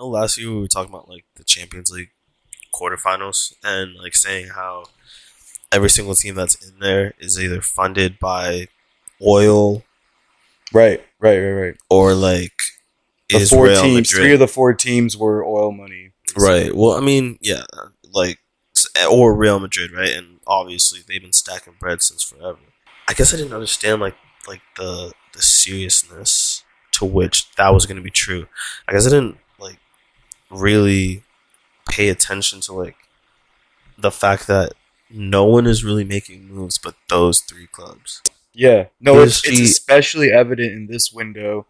know last year we were talking about like the Champions League quarterfinals and like saying how every single team that's in there is either funded by oil Right. or like The is four Real teams, Madrid. three of the four teams were oil money. Right. Well, I mean, yeah, like or Real Madrid, right? And obviously they've been stacking bread since forever. I guess I didn't understand like the seriousness to which that was going to be true. I guess I didn't like really pay attention to like the fact that no one is really making moves but those three clubs. Yeah. No, it's PSG especially evident in this window.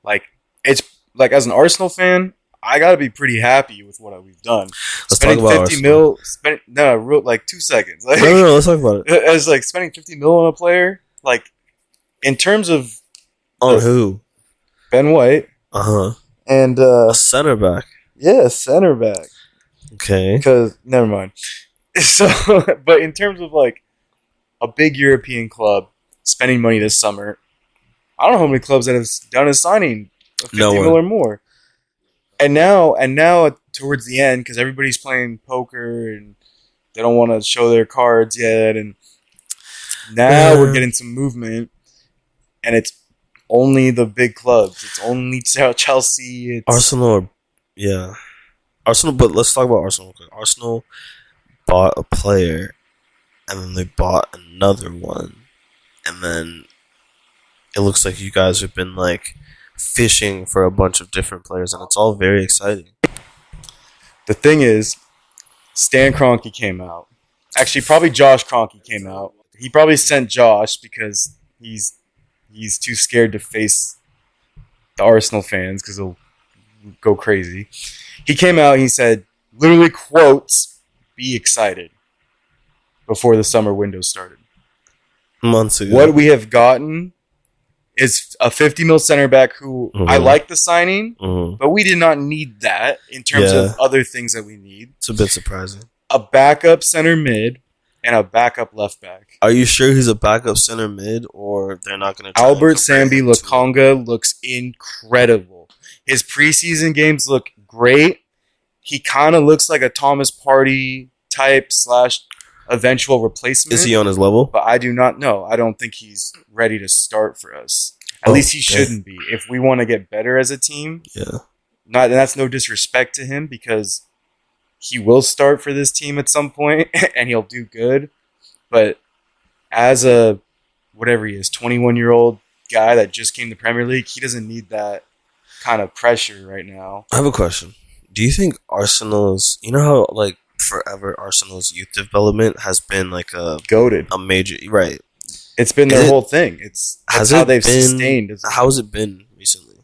Like, it's like as an Arsenal fan, I gotta be pretty happy with what we've done. Let's Spending talk about 50 Arsenal. mil, no, real like 2 seconds. Like, No, let's talk about it. as like spending 50 mil on a player, like in terms of On who? Ben White Uh-huh. and A center back. yeah, center back. Okay. Because never mind. So, but in terms of like a big European club spending money this summer, I don't know how many clubs that have done a signing of 50 No one. mil or more. And now towards the end, because everybody's playing poker and they don't want to show their cards yet, and now we're getting some movement, and it's only the big clubs. It's only Chelsea. It's Arsenal, yeah. Arsenal, but let's talk about Arsenal. Arsenal bought a player, and then they bought another one, and then it looks like you guys have been like fishing for a bunch of different players, and it's all very exciting. The thing is, Stan Kroenke came out. Actually, probably Josh Kroenke came out. He probably sent Josh because he's too scared to face the Arsenal fans because they'll go crazy. He came out and he said, literally quotes, "Be excited," before the summer window started. Months ago. What we have gotten is a 50 mil center back who I like the signing, but we did not need that in terms of other things that we need. It's a bit surprising. A backup center mid and a backup left back. Are you sure he's a backup center mid, or they're not going to? Albert Sambi Lokonga looks incredible. His preseason games look great. He kind of looks like a Thomas Partey type / eventual replacement. Is he on his level? But I do not know. I don't think he's ready to start for us. At least he shouldn't be. If we want to get better as a team, yeah. And that's no disrespect to him because he will start for this team at some point and he'll do good. But as a whatever he is, 21-year-old guy that just came to Premier League, he doesn't need that kind of pressure right now. I have a question. Do you think Arsenal's, you know how like forever Arsenal's youth development has been like goated, a major, right? It's been their whole thing. That's how they've sustained. How has it been recently?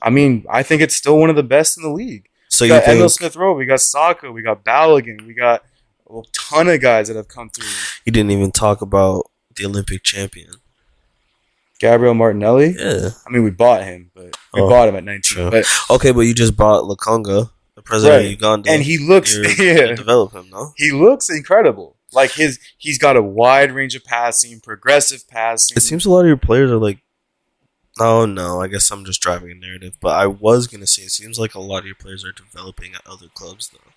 I mean, I think it's still one of the best in the league. So we got Emil Smith-Rowe, we got Saka, we got Balogun, we got a ton of guys that have come through. You didn't even talk about the Olympic champion, Gabriel Martinelli. Yeah, I mean we bought him, but we bought him at 19. True. But okay, but you just bought Lokonga, the president of Uganda, and he looks develop him, no? He looks incredible. Like he's got a wide range of passing, progressive passing. It seems a lot of your players are like, oh no, I guess I'm just driving a narrative. But I was gonna say, it seems like a lot of your players are developing at other clubs though,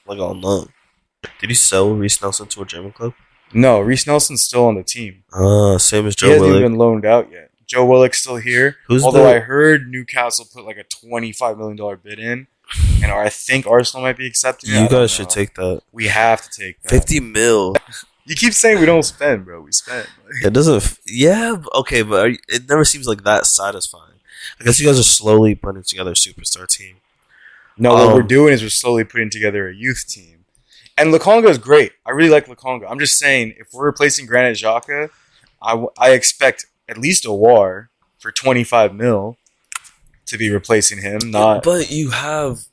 like on loan. Did you sell Reece Nelson to a German club? No, Reece Nelson's still on the team. Same as Joe Willock. He hasn't Willock. even been loaned out yet. Joe Willock's still here. Although I heard Newcastle put like a $25 million bid in, and I think Arsenal might be accepting it. You guys should take that. We have to take that. 50 mil. You keep saying we don't spend, bro. We spend. It doesn't. Yeah, okay, but it never seems like that satisfying. I guess you guys are slowly putting together a superstar team. No, what we're doing is we're slowly putting together a youth team. And Lokonga is great. I really like Lokonga. I'm just saying, if we're replacing Granit Xhaka, I expect at least a War for 25 mil to be replacing him. But you have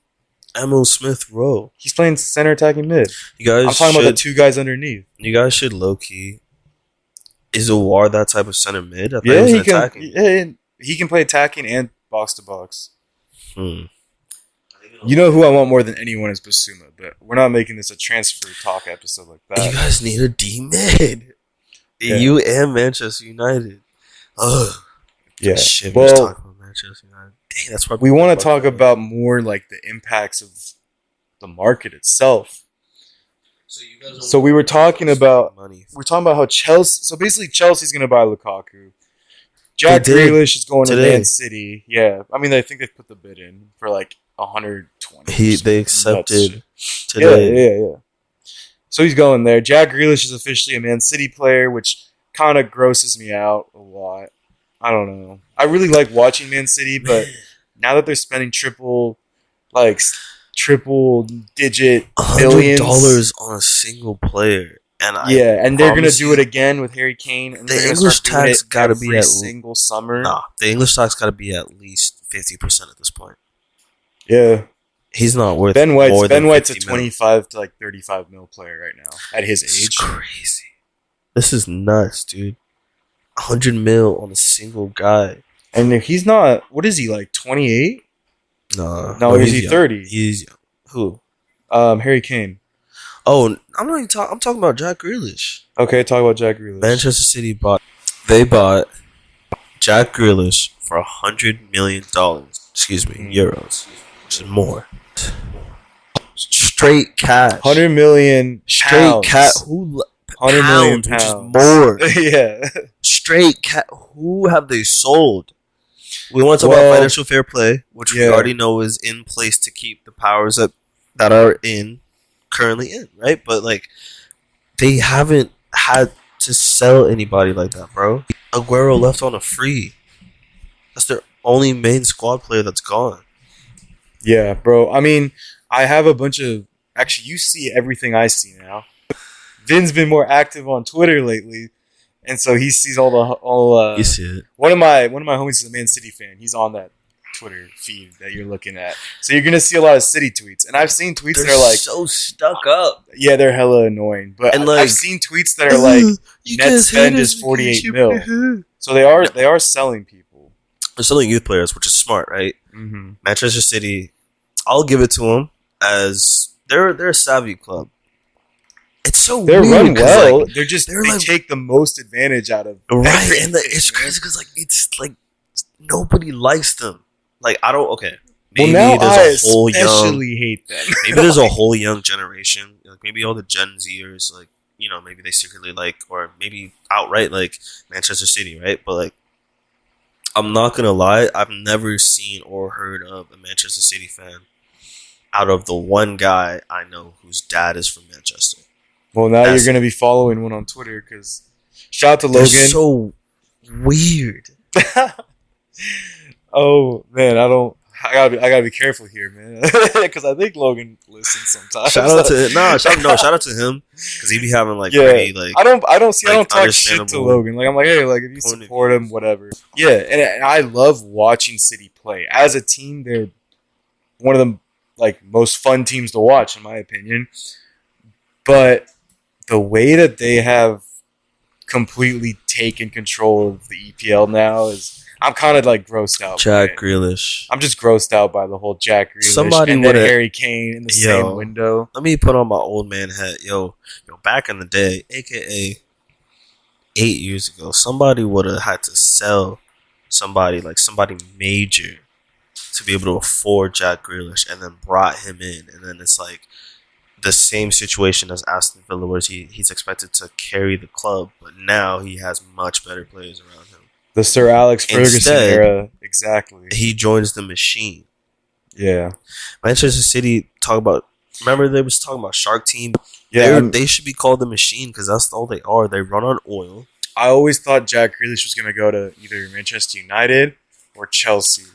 Emil Smith-Rowe. He's playing center attacking mid. I'm talking about the two guys underneath. You guys should low-key. Is War that type of center mid? Yeah, he can. Yeah, he can play attacking and box to box. You know who I want more than anyone is Basuma, but we're not making this a transfer talk episode like that. You guys need a D mid. Yeah. You and Manchester United. Ugh. Yeah. Shit, we're just talking about Manchester United. Dang, that's what We want to talk about more like the impacts of the market itself. So we were talking about how Chelsea. So basically, Chelsea's going to buy Lukaku. Jack Grealish is going to Man City. Yeah, I mean, I think they've put the bid in for like 120. They accepted today. Yeah. So he's going there. Jack Grealish is officially a Man City player, which kind of grosses me out a lot. I don't know. I really like watching Man City, but now that they're spending triple digit billions $100 on a single player, and they're gonna do it again with Harry Kane. And the English tax got to be at single summer. Nah, the English tax got to be at least 50% at this point. Yeah. He's not worth Ben White's a 25 mil. to like 35 mil player right now at his age. It's crazy. This is nuts, dude. 100 mil on a single guy. And if he's not, what is he, like 28? No, is he 30? He's young. Who? Harry Kane. Oh, I'm not even talking. I'm talking about Jack Grealish. Okay, talk about Jack Grealish. Manchester City bought Jack Grealish for $100 million. Excuse me, euros, which is more. Straight cash. 100 million straight cash. Who? 100 million pounds, which is more. Yeah. Straight cash. Who have they sold? We want to talk about financial fair play, which we already know is in place to keep the powers that are currently in, right? But like, they haven't had to sell anybody like that, bro. Aguero left on a free. That's their only main squad player that's gone. Yeah, bro. I mean, I have a bunch of. Actually, you see everything I see now. Vin's been more active on Twitter lately, and so he sees all. You see it. One of my homies is a Man City fan. He's on that Twitter feed that you're looking at, so you're gonna see a lot of City tweets. And I've seen tweets that are like so stuck up. Yeah, they're hella annoying. But I've seen tweets that are like net spend is 48 mil. So they are selling people. They're selling youth players, which is smart, right? Mm-hmm. Manchester City, I'll give it to them as they're a savvy club. It's so they're weird run well. Like, they take the most advantage out of right, and it's crazy because like it's like nobody likes them. Like I don't Maybe well, now there's a whole especially hate them. Maybe there's a whole young generation. Like maybe all the Gen Zers, like maybe they secretly like, or maybe outright like Manchester City, right? But like, I'm not gonna lie, I've never seen or heard of a Manchester City fan out of the one guy I know whose dad is from Manchester. Well, now you're going to be following one on Twitter because shout out to Logan. They're so weird. Oh man, I gotta be careful here, man, because I think Logan listens sometimes. Shout out to him because he be having like pretty like I don't talk shit to Logan. Like I'm like, hey, like if you support him, whatever. Yeah, and I love watching City play as a team. They're one of the like most fun teams to watch, in my opinion. But the way that they have completely taken control of the EPL now is, I'm kind of like grossed out. Jack Grealish. I'm just grossed out by the whole Jack Grealish and then Harry Kane in the same window. Let me put on my old man hat. Yo, back in the day, aka 8 years ago, somebody would have had to sell somebody major to be able to afford Jack Grealish, and then brought him in, and then it's like the same situation as Aston Villa, where he's expected to carry the club, but now he has much better players around him. The Sir Alex Ferguson era, exactly. He joins the machine. Yeah. Manchester City remember they was talking about Shark Team? Yeah. They should be called the machine because that's all they are. They run on oil. I always thought Jack Grealish was going to go to either Manchester United or Chelsea.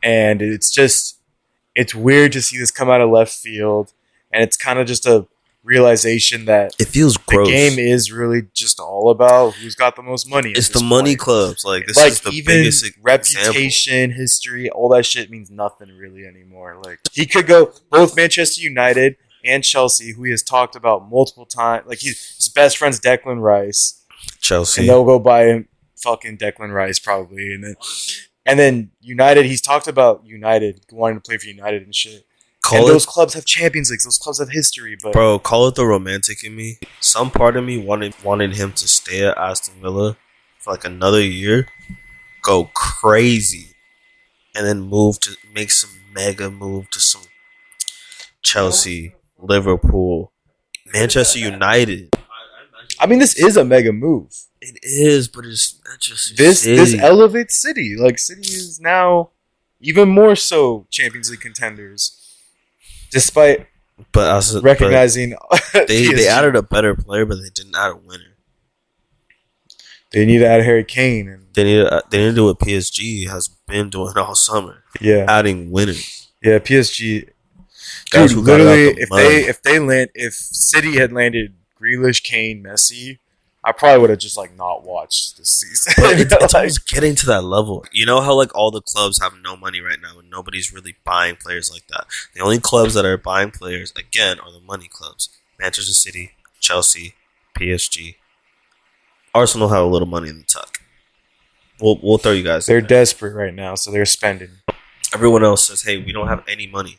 And it's weird to see this come out of left field. And it's kind of just a realization that it feels gross. The game is really just all about who's got the most money. It's the money clubs. Like this is the biggest reputation, example. History, all that shit means nothing really anymore. Like he could go both Manchester United and Chelsea, who he has talked about multiple times. Like his best friend's Declan Rice. Chelsea. And they'll go buy fucking Declan Rice probably. And then United, he's talked about United, wanting to play for United and shit. Those clubs have Champions Leagues. Those clubs have history. But bro, call it the romantic in me. Some part of me wanted him to stay at Aston Villa for like another year, go crazy, and then make some mega move to some Chelsea, Liverpool, Manchester United. I mean, this is a mega move. It is, but it's Manchester This City. elevates City. Like City is now even more so Champions League contenders, despite recognizing they added a better player, but they didn't add a winner. They need to add Harry Kane, and They need to do what PSG has been doing all summer, yeah, adding winners. yeah. PSG, Guys dude, who got it out literally, the if City had landed Grealish, Kane, Messi, I probably would have just like not watched this season. But it's almost getting to that level. You know how like all the clubs have no money right now, and nobody's really buying players like that. The only clubs that are buying players again are the money clubs: Manchester City, Chelsea, PSG. Arsenal have a little money in the tuck. We'll throw you guys. They're desperate right now, so they're spending. Everyone else says, "Hey, we don't have any money.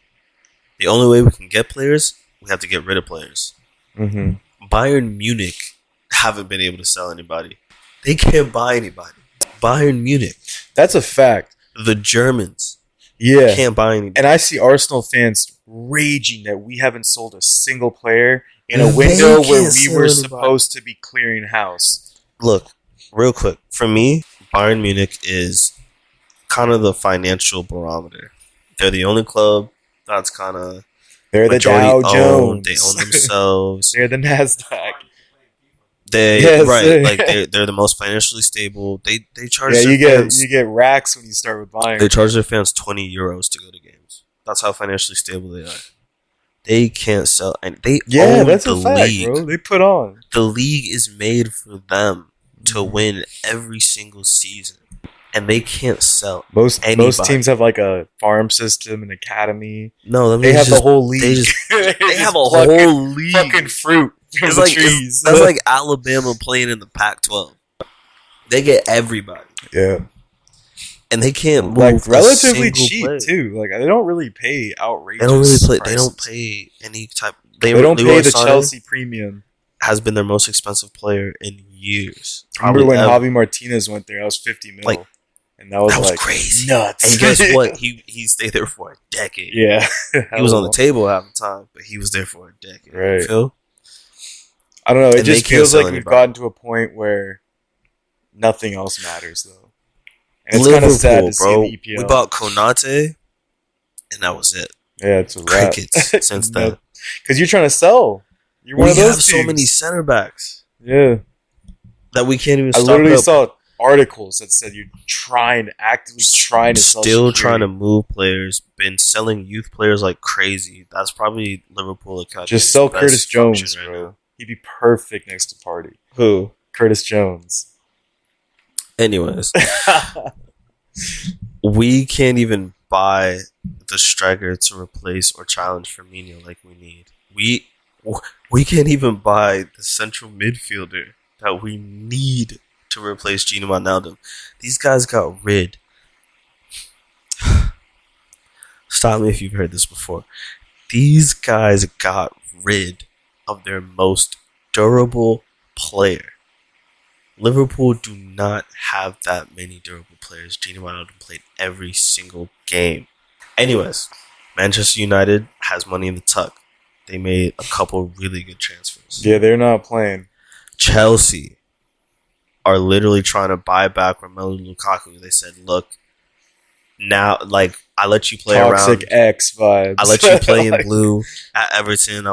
The only way we can get players, we have to get rid of players." Mm-hmm. Bayern Munich haven't been able to sell anybody. They can't buy anybody. Bayern Munich, That's a fact. the Germans, Yeah, can't buy anybody. and I see Arsenal fans raging that we haven't sold a single player in a They window can't where we sell were anybody. supposed to be clearing house. Look, real quick. For me, Bayern Munich is kind of the financial barometer. They're the only club that's kind of They're the Dow Jones. They own themselves. They're the Nasdaq. They're the most financially stable. They charge Yeah, their fans. you get racks when you start with buying. They charge their fans €20 to go to games. That's how financially stable they are. They can't sell, and they own that's the a fact, league. bro. They put on. The league is made for them to win every single season, and they can't sell. Most anybody. teams have like a farm system, an academy. No, They have the whole league. They have a whole league. Fucking fruit from It's the like trees. that's like Alabama playing in the Pac-12. They get everybody, yeah, and they can't move like a relatively single cheap player. too. Like they don't really pay outrageous. They don't really play. They prices. don't pay any type. They don't Leroy pay the Sané Chelsea premium. has been their most expensive player in years. Remember when ever. Javi Martinez went there? That was 50 mil, Like, and that was That was like crazy. nuts. And guess what? He stayed there for a decade. Yeah, He was on the table half the time, but he was there for a decade. Right. You feel? I don't know. It And they just can't feels sell like we've anybody. gotten to a point where nothing else matters, though. And it's kind of sad to see bro. the EPL. We bought Konate, and that was it. Yeah, it's a wrap. Crickets since then. Because you're trying to sell. You're one We of those have so teams. many center backs Yeah. that we can't even I stock literally up. saw articles that said you're actively trying to sell. Still security. trying to move players. Been selling youth players like crazy. That's probably Liverpool Academy. Just sell Curtis Jones, bro. He'd be perfect next to Party. Who? Curtis Jones. Anyways, we can't even buy the striker to replace or challenge Firmino like we need. We can't even buy the central midfielder that we need to replace Gino Wijnaldum. These guys got rid. Stop me if you've heard this before. These guys got rid of their most durable player. Liverpool do not have that many durable players. Gino Wijnaldum played every single game. Anyways, Manchester United has money in the tuck. They made a couple really good transfers. Yeah, they're not playing. Chelsea are literally trying to buy back Romelu Lukaku. They said, look, now, like, I let you play Toxic around. X vibes. I let you play in blue at Everton.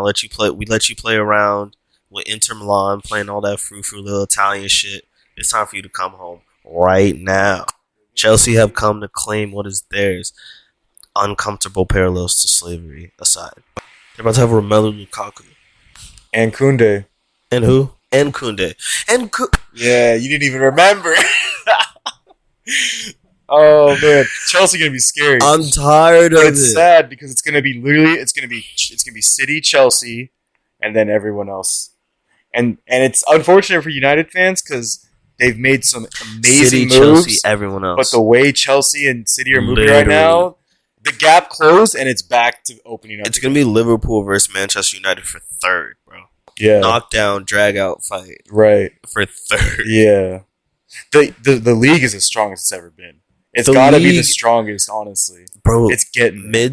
We let you play around with Inter Milan, playing all that frou-frou little Italian shit. It's time for you to come home right now. Chelsea have come to claim what is theirs. Uncomfortable parallels to slavery aside. They're about to have Romelu Lukaku. And Koundé. And who? And Koundé. Yeah, you didn't even remember. Oh man, Chelsea gonna be scary. I'm tired of But it. it's sad because it's gonna be City, Chelsea, and then everyone else. And it's unfortunate for United fans because they've made some amazing City, moves. Chelsea, everyone else. But the way Chelsea and City are moving right now, the gap closed and it's back to opening up. It's going to be Liverpool versus Manchester United for third, bro. Yeah. Knockdown, drag out fight Right. for third. Yeah. The league is as strong as it's ever been. It's The got to be the league, strongest, honestly. bro. It's getting there.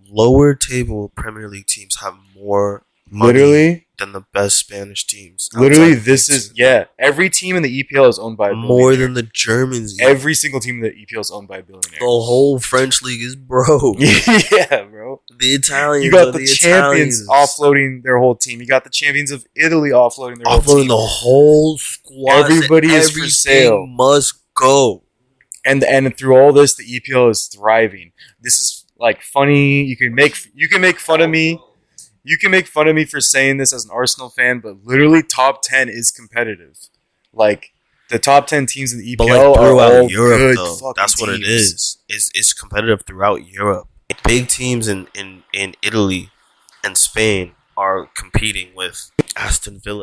Lower table Premier League teams have more money Literally, than the best Spanish teams. literally, Outside of this Big is Two. every team in the EPL is owned by a More billionaire. than the Germans. Every single team in the EPL is owned by a billionaire. The whole French league is broke. Yeah, bro. The Italians You got are the the champions Italians. offloading their whole team. You got the champions of Italy offloading their whole Offloading team. the whole squad. Everybody is for Everything sale. must go. And through all this, the EPL is thriving. This is like funny. You can make fun of me. You can make fun of me for saying this as an Arsenal fan, but literally top 10 is competitive. Like the top 10 teams in the EPL But like are throughout all Europe, good though, fucking that's what it teams. is. It's competitive throughout Europe. Big teams in Italy and Spain are competing with Aston Villa,